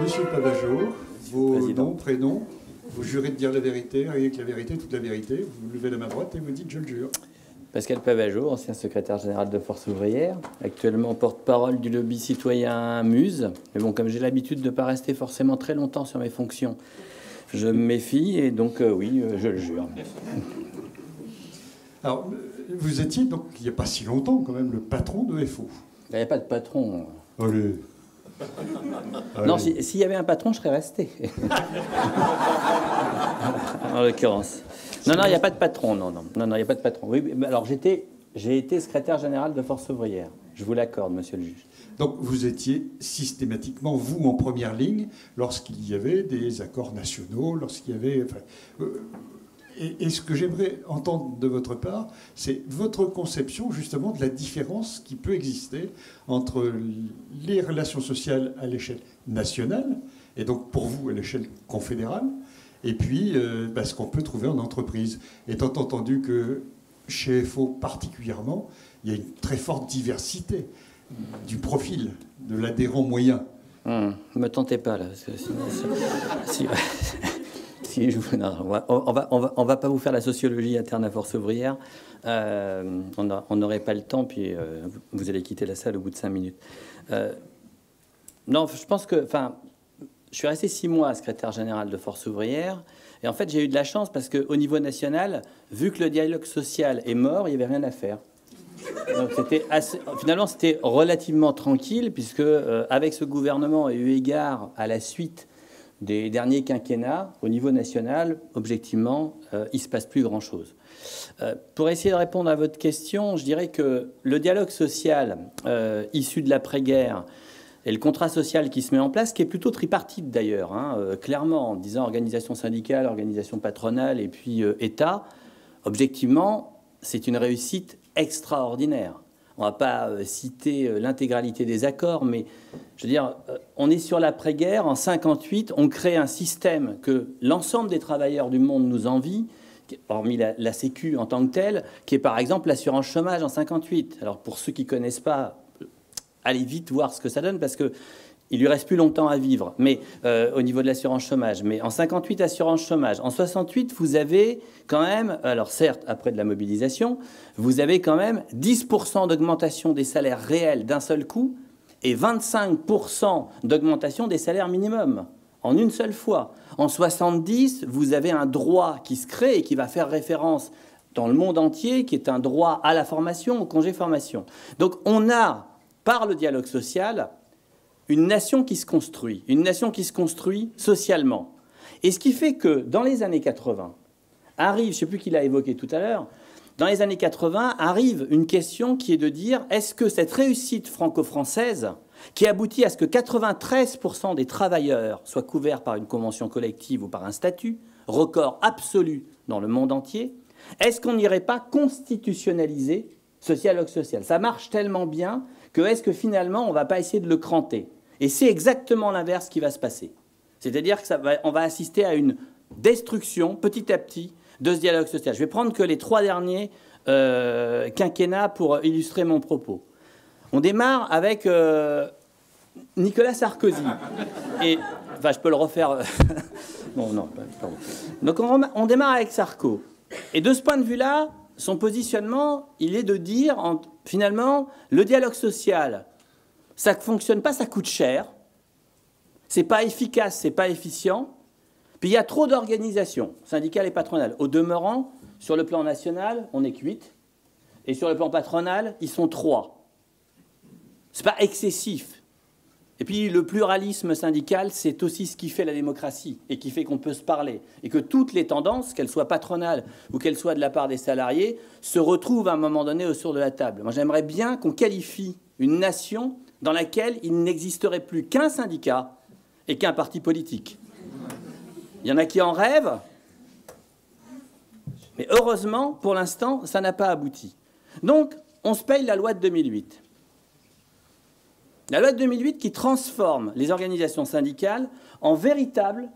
Monsieur Pavageau, vos noms, prénoms, vous jurez de dire la vérité, rien que la vérité, toute la vérité. Vous levez la main droite et vous dites « je le jure ». Pascal Pavageau, ancien secrétaire général de Force ouvrière, actuellement porte-parole du lobby citoyen Muse. Mais bon, comme j'ai l'habitude de ne pas rester forcément très longtemps sur mes fonctions, je me méfie et donc oui, je le jure. Alors, vous étiez donc, il n'y a pas si longtemps quand même, le patron de FO. Il n'y a pas de patron. Allez. Non, s'il y avait un patron, je serais resté. En l'occurrence. Non, il n'y a pas de patron. Non, il n'y a pas de patron. Oui, alors j'ai été secrétaire général de Force ouvrière. Je vous l'accorde, monsieur le juge. Donc vous étiez systématiquement, vous, en première ligne, lorsqu'il y avait des accords nationaux, lorsqu'il y avait... Enfin, et ce que j'aimerais entendre de votre part, c'est votre conception justement de la différence qui peut exister entre les relations sociales à l'échelle nationale, et donc pour vous à l'échelle confédérale, et puis ce qu'on peut trouver en entreprise. Étant entendu que chez FO particulièrement, il y a une très forte diversité du profil de l'adhérent moyen. Ne me tentez pas là. On va pas vous faire la sociologie interne à Force ouvrière. On n'aurait pas le temps, puis vous allez quitter la salle au bout de 5 minutes. Non, je pense que... Enfin, je suis resté 6 mois secrétaire général de Force ouvrière. Et en fait, j'ai eu de la chance parce qu'au niveau national, vu que le dialogue social est mort, il n'y avait rien à faire. Donc finalement, c'était relativement tranquille, puisque avec ce gouvernement et eu égard à la suite des derniers quinquennats, au niveau national, objectivement, il ne se passe plus grand-chose. Pour essayer de répondre à votre question, je dirais que le dialogue social issu de l'après-guerre et le contrat social qui se met en place, qui est plutôt tripartite d'ailleurs, clairement, en disant organisation syndicale, organisation patronale et puis État, objectivement, c'est une réussite extraordinaire. On ne va pas citer l'intégralité des accords, mais je veux dire, on est sur l'après-guerre. En 1958, on crée un système que l'ensemble des travailleurs du monde nous envie, hormis la Sécu en tant que telle, qui est par exemple l'assurance chômage en 1958. Alors pour ceux qui ne connaissent pas, allez vite voir ce que ça donne, parce qu'il ne lui reste plus longtemps à vivre, mais au niveau de l'assurance chômage. Mais en 1958, assurance chômage. En 1968, vous avez quand même, alors certes, après de la mobilisation, vous avez quand même 10% d'augmentation des salaires réels d'un seul coup et 25% d'augmentation des salaires minimums en une seule fois. En 1970, vous avez un droit qui se crée et qui va faire référence dans le monde entier, qui est un droit à la formation, au congé formation. Donc on a, par le dialogue social, une nation qui se construit socialement. Et ce qui fait que dans les années 80, arrive, je ne sais plus qui l'a évoqué tout à l'heure, dans les années 80, arrive une question qui est de dire, est-ce que cette réussite franco-française, qui aboutit à ce que 93% des travailleurs soient couverts par une convention collective ou par un statut, record absolu dans le monde entier, est-ce qu'on n'irait pas constitutionnaliser ce dialogue social? Ça marche tellement bien que est-ce que finalement on ne va pas essayer de le cranter? Et c'est exactement l'inverse qui va se passer. C'est-à-dire qu'on va assister à une destruction petit à petit de ce dialogue social. Je vais prendre que les 3 derniers quinquennats pour illustrer mon propos. On démarre avec Nicolas Sarkozy. Et, enfin, je peux le refaire. Bon, non, pardon. Donc on démarre avec Sarko. Et de ce point de vue-là, son positionnement, il est de dire, finalement, le dialogue social, ça ne fonctionne pas, ça coûte cher. C'est pas efficace, c'est pas efficient. Puis il y a trop d'organisations syndicales et patronales. Au demeurant, sur le plan national, on n'est que 8. Et sur le plan patronal, ils sont 3. C'est pas excessif. Et puis le pluralisme syndical, c'est aussi ce qui fait la démocratie et qui fait qu'on peut se parler. Et que toutes les tendances, qu'elles soient patronales ou qu'elles soient de la part des salariés, se retrouvent à un moment donné autour de la table. Moi, j'aimerais bien qu'on qualifie une nation dans laquelle il n'existerait plus qu'un syndicat et qu'un parti politique. Il y en a qui en rêvent, mais heureusement, pour l'instant, ça n'a pas abouti. Donc, on se paye la loi de 2008. La loi de 2008 qui transforme les organisations syndicales en véritables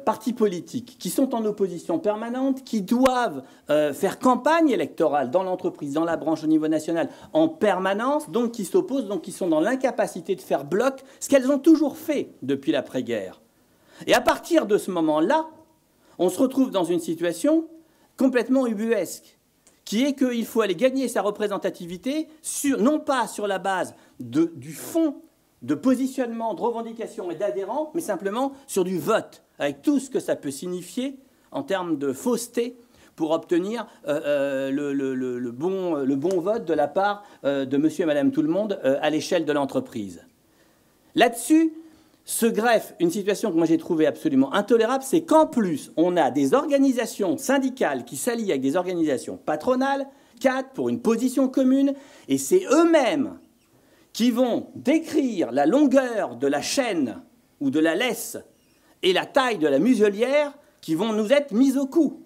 partis politiques, qui sont en opposition permanente, qui doivent faire campagne électorale dans l'entreprise, dans la branche au niveau national, en permanence, donc qui s'opposent, donc qui sont dans l'incapacité de faire bloc, ce qu'elles ont toujours fait depuis l'après-guerre. Et à partir de ce moment-là, on se retrouve dans une situation complètement ubuesque, qui est qu'il faut aller gagner sa représentativité, non pas sur la base du fond de positionnement, de revendication et d'adhérents, mais simplement sur du vote, avec tout ce que ça peut signifier en termes de fausseté pour obtenir le bon vote de la part de monsieur et madame tout le monde à l'échelle de l'entreprise. Là-dessus se greffe une situation que moi j'ai trouvée absolument intolérable, c'est qu'en plus, on a des organisations syndicales qui s'allient avec des organisations patronales, cadres, pour une position commune, et c'est eux-mêmes qui vont décrire la longueur de la chaîne ou de la laisse et la taille de la muselière qui vont nous être mises au cou.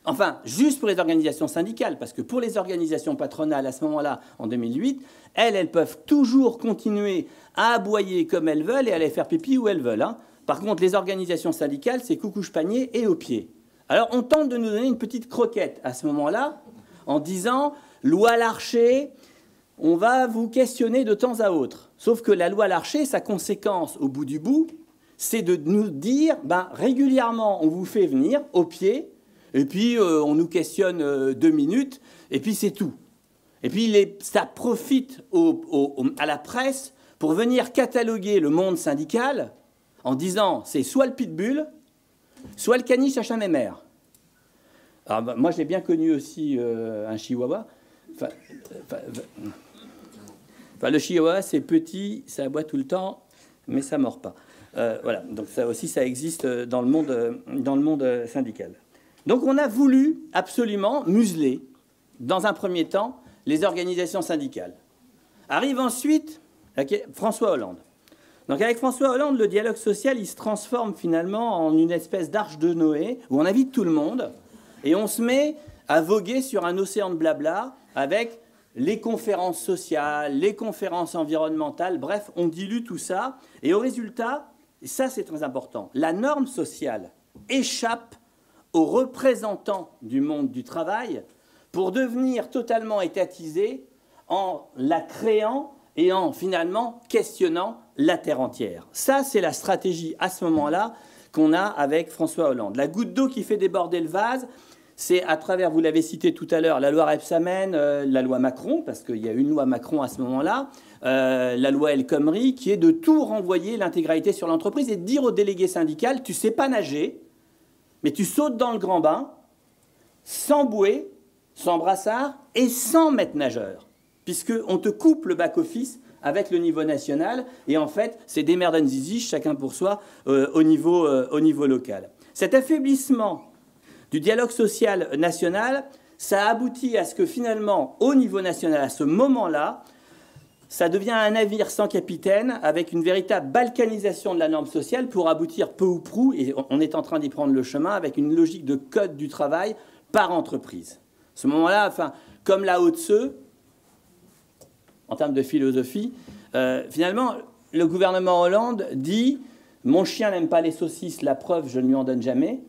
Enfin, juste pour les organisations syndicales, parce que pour les organisations patronales, à ce moment-là, en 2008, elles peuvent toujours continuer à aboyer comme elles veulent et à aller faire pipi où elles veulent. Hein. Par contre, les organisations syndicales, c'est coucouche-panier et au pied. Alors, on tente de nous donner une petite croquette à ce moment-là, en disant « loi Larcher », on va vous questionner de temps à autre. Sauf que la loi Larcher, sa conséquence au bout du bout, c'est de nous dire régulièrement, on vous fait venir au pied, et puis on nous questionne 2 minutes, et puis c'est tout. Et puis ça profite à la presse pour venir cataloguer le monde syndical en disant c'est soit le pitbull, soit le caniche à Chamémère. Alors, moi, j'ai bien connu aussi un chihuahua. Le chihuahua, c'est petit, ça aboie tout le temps, mais ça ne mord pas. Voilà, donc ça aussi, ça existe dans le monde syndical. Donc on a voulu absolument museler, dans un premier temps, les organisations syndicales. Arrive ensuite François Hollande. Donc avec François Hollande, le dialogue social, il se transforme finalement en une espèce d'arche de Noé, où on invite tout le monde, et on se met à voguer sur un océan de blabla avec les conférences sociales, les conférences environnementales, bref, on dilue tout ça. Et au résultat, et ça c'est très important, la norme sociale échappe aux représentants du monde du travail pour devenir totalement étatisée en la créant et en finalement questionnant la terre entière. Ça, c'est la stratégie à ce moment-là qu'on a avec François Hollande. La goutte d'eau qui fait déborder le vase, c'est à travers, vous l'avez cité tout à l'heure, la loi Rebsamen, la loi Macron, parce qu'il y a une loi Macron à ce moment-là, la loi El Khomri, qui est de tout renvoyer l'intégralité sur l'entreprise et de dire au délégué syndical, tu ne sais pas nager, mais tu sautes dans le grand bain, sans bouée, sans brassard et sans maître nageur, puisqu'on te coupe le back-office avec le niveau national, et en fait, c'est des merdes zizi, chacun pour soi, au niveau local. Cet affaiblissement du dialogue social national, ça aboutit à ce que finalement, au niveau national, à ce moment-là, ça devient un navire sans capitaine, avec une véritable balkanisation de la norme sociale pour aboutir peu ou prou, et on est en train d'y prendre le chemin, avec une logique de code du travail par entreprise. À ce moment-là, enfin, comme la Haute-Seu, en termes de philosophie, finalement, le gouvernement Hollande dit « Mon chien n'aime pas les saucisses, la preuve, je ne lui en donne jamais ».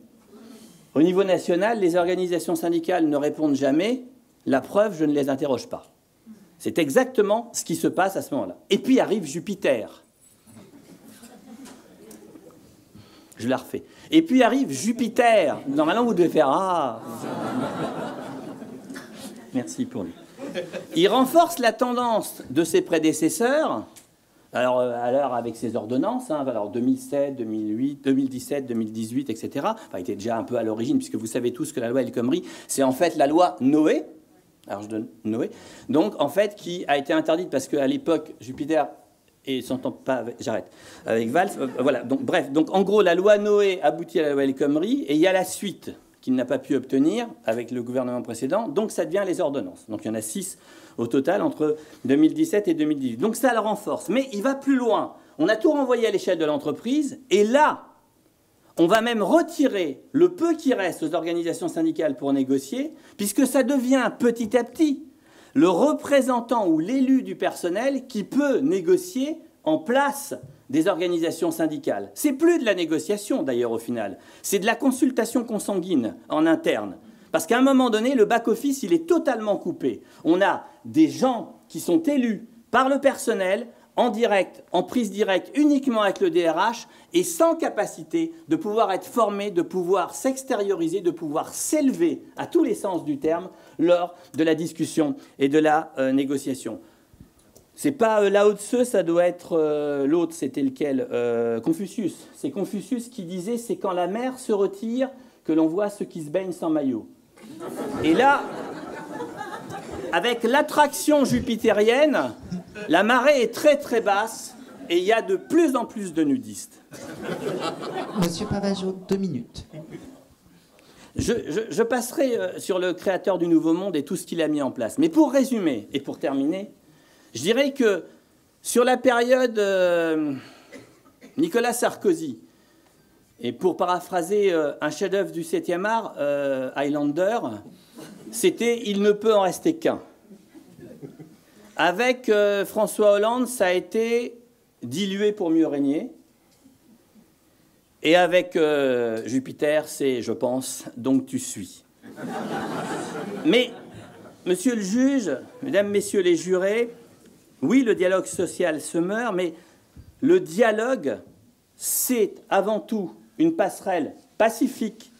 Au niveau national, les organisations syndicales ne répondent jamais, la preuve, je ne les interroge pas. C'est exactement ce qui se passe à ce moment-là. Et puis arrive Jupiter. Je la refais. Et puis arrive Jupiter. Normalement, vous devez faire « Ah !» Merci pour lui. Il renforce la tendance de ses prédécesseurs, alors à l'heure avec ses ordonnances, hein, alors 2007, 2008, 2017, 2018, etc. Enfin, il était déjà un peu à l'origine, puisque vous savez tous que la loi El Khomri, c'est en fait la loi Noé. Alors je donne Noé. Donc en fait, qui a été interdite parce qu'à l'époque, Jupiter et s'entend pas. J'arrête. Avec Valls, voilà. Donc bref, donc en gros, la loi Noé aboutit à la loi El Khomri, et il y a la suite qu'il n'a pas pu obtenir avec le gouvernement précédent, donc ça devient les ordonnances. Donc il y en a 6 au total entre 2017 et 2018. Donc ça le renforce, mais il va plus loin. On a tout renvoyé à l'échelle de l'entreprise, et là, on va même retirer le peu qui reste aux organisations syndicales pour négocier, puisque ça devient petit à petit le représentant ou l'élu du personnel qui peut négocier en place des organisations syndicales. C'est plus de la négociation d'ailleurs au final, c'est de la consultation consanguine en interne. Parce qu'à un moment donné, le back-office, il est totalement coupé. On a des gens qui sont élus par le personnel, en direct, en prise directe, uniquement avec le DRH, et sans capacité de pouvoir être formés, de pouvoir s'extérioriser, de pouvoir s'élever à tous les sens du terme lors de la discussion et de la négociation. C'est pas Lao Tse, ça doit être l'autre, c'était lequel Confucius. C'est Confucius qui disait « c'est quand la mer se retire que l'on voit ceux qui se baignent sans maillot ». Et là, avec l'attraction jupitérienne, la marée est très très basse et il y a de plus en plus de nudistes. Monsieur Pavageau, 2 minutes. Je passerai sur le créateur du Nouveau Monde et tout ce qu'il a mis en place. Mais pour résumer et pour terminer, je dirais que sur la période Nicolas Sarkozy, et pour paraphraser un chef-d'œuvre du 7e art, Highlander, c'était « il ne peut en rester qu'un ». Avec François Hollande, ça a été « dilué pour mieux régner ». Et avec Jupiter, c'est « je pense, donc tu suis ». Mais, monsieur le juge, mesdames, messieurs les jurés, oui, le dialogue social se meurt, mais le dialogue, c'est avant tout une passerelle pacifique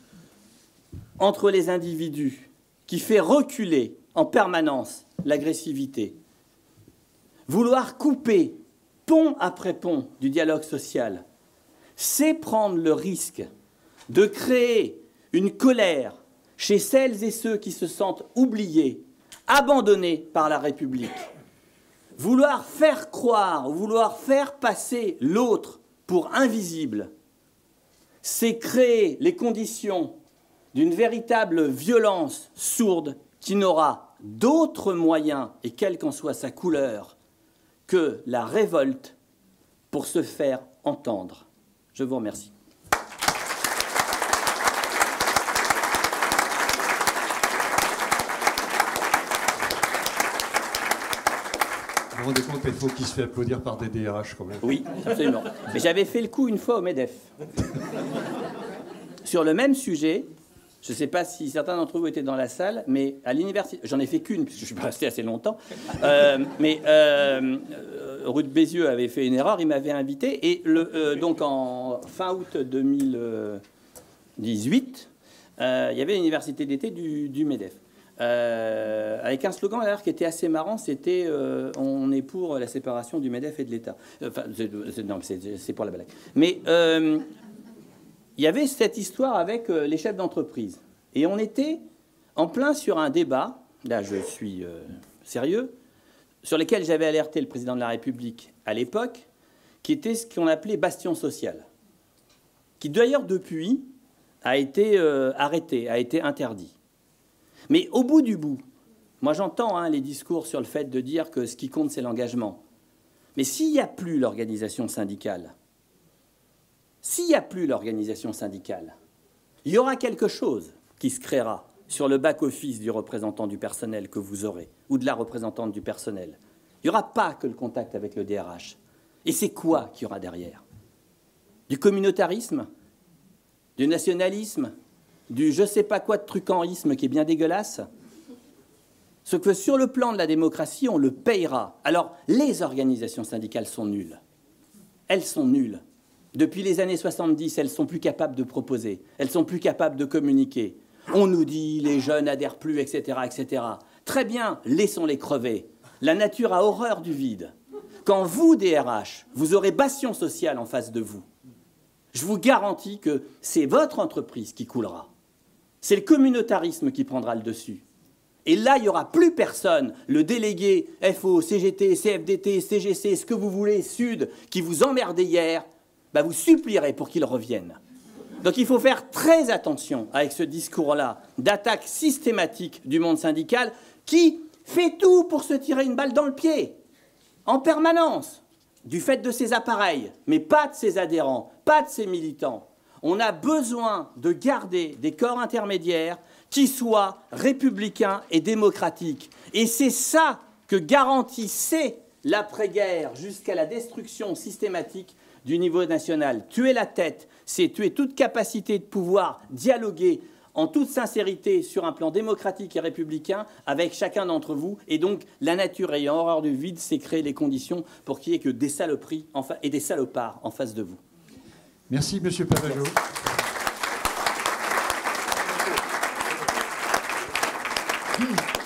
entre les individus qui fait reculer en permanence l'agressivité. Vouloir couper pont après pont du dialogue social, c'est prendre le risque de créer une colère chez celles et ceux qui se sentent oubliés, abandonnés par la République. Vouloir faire croire, vouloir faire passer l'autre pour invisible, c'est créer les conditions d'une véritable violence sourde qui n'aura d'autre moyen, et quelle qu'en soit sa couleur, que la révolte pour se faire entendre. Je vous remercie. Vous vous rendez compte, il faut qu'il se fait applaudir par des DRH quand même. Oui, absolument. Mais j'avais fait le coup une fois au MEDEF. Sur le même sujet, je ne sais pas si certains d'entre vous étaient dans la salle, mais à l'université, j'en ai fait qu'une, puisque je suis pas resté assez longtemps, Ruth Bézieux avait fait une erreur, il m'avait invité, et donc en fin août 2018, il y avait l'université d'été du MEDEF. Avec un slogan d'ailleurs qui était assez marrant, c'était on est pour la séparation du MEDEF et de l'État. Enfin, c'est pour la blague. Mais il y avait cette histoire avec les chefs d'entreprise. Et on était en plein sur un débat, là je suis sérieux, sur lequel j'avais alerté le président de la République à l'époque, qui était ce qu'on appelait bastion social, qui d'ailleurs depuis a été arrêté, a été interdit. Mais au bout du bout, moi j'entends les discours sur le fait de dire que ce qui compte c'est l'engagement. Mais s'il n'y a plus l'organisation syndicale, il y aura quelque chose qui se créera sur le back-office du représentant du personnel que vous aurez, ou de la représentante du personnel. Il n'y aura pas que le contact avec le DRH. Et c'est quoi qu'il y aura derrière? Du communautarisme? Du nationalisme? Du je sais pas quoi de trucanrisme qui est bien dégueulasse? Ce que sur le plan de la démocratie, on le payera. Alors, les organisations syndicales sont nulles. Elles sont nulles. Depuis les années 70, elles sont plus capables de proposer. Elles sont plus capables de communiquer. On nous dit les jeunes n'adhèrent plus, etc., etc. Très bien, laissons-les crever. La nature a horreur du vide. Quand vous, DRH, vous aurez bastion social en face de vous, je vous garantis que c'est votre entreprise qui coulera. C'est le communautarisme qui prendra le dessus. Et là, il n'y aura plus personne, le délégué FO, CGT, CFDT, CGC, ce que vous voulez, Sud, qui vous emmerdait hier, vous supplierez pour qu'il revienne. Donc il faut faire très attention avec ce discours-là d'attaque systématique du monde syndical qui fait tout pour se tirer une balle dans le pied, en permanence, du fait de ses appareils, mais pas de ses adhérents, pas de ses militants. On a besoin de garder des corps intermédiaires qui soient républicains et démocratiques. Et c'est ça que garantissait l'après-guerre jusqu'à la destruction systématique du niveau national. Tuer la tête, c'est tuer toute capacité de pouvoir dialoguer en toute sincérité sur un plan démocratique et républicain avec chacun d'entre vous. Et donc, la nature ayant horreur du vide, c'est créer les conditions pour qu'il n'y ait que des saloperies et des salopards en face de vous. Merci, Monsieur Pavageau. Merci.